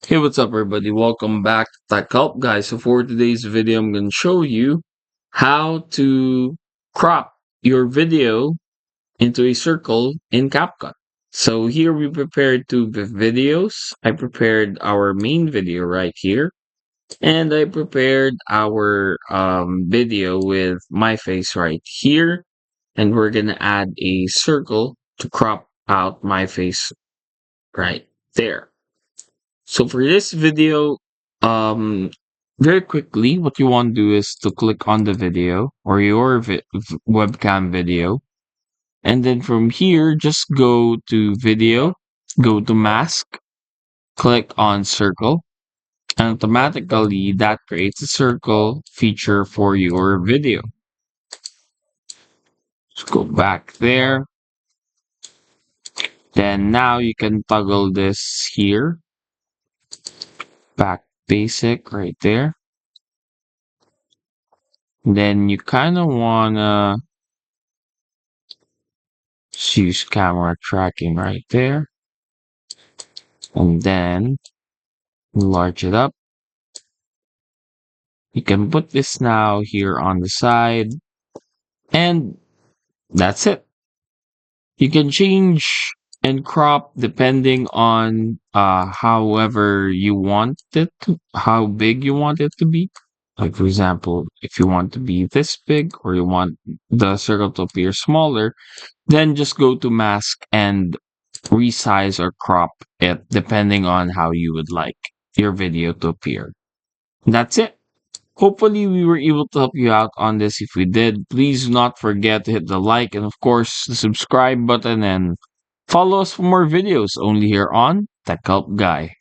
Hey, what's up, everybody? Welcome back to Tech Help, guys. So for today's video, I'm going to show you how to crop your video into a circle in CapCut. So here we prepared two videos. I prepared our main video right here, and I prepared our video with my face right here. And we're going to add a circle to crop out my face right there. So for this video, um, very quickly, what you want to do is to click on the video or your webcam video. And then from here, just go to video, go to mask, click on circle, and automatically that creates a circle feature for your video. Let's go back there. Then now you can toggle this here, back basic right there. Then you kind of wanna use camera tracking right there. And then enlarge it up. You can put this now here on the side. And that's it. You can change and crop depending on however you want it to, how big you want it to be. Like for example, if you want to be this big or you want the circle to appear smaller, then just go to mask and resize or crop it depending on how you would like your video to appear. That's it. Hopefully we were able to help you out on this. If we did, please do not forget to hit the like and of course the subscribe button and follow us for more videos only here on Tech Help Guy.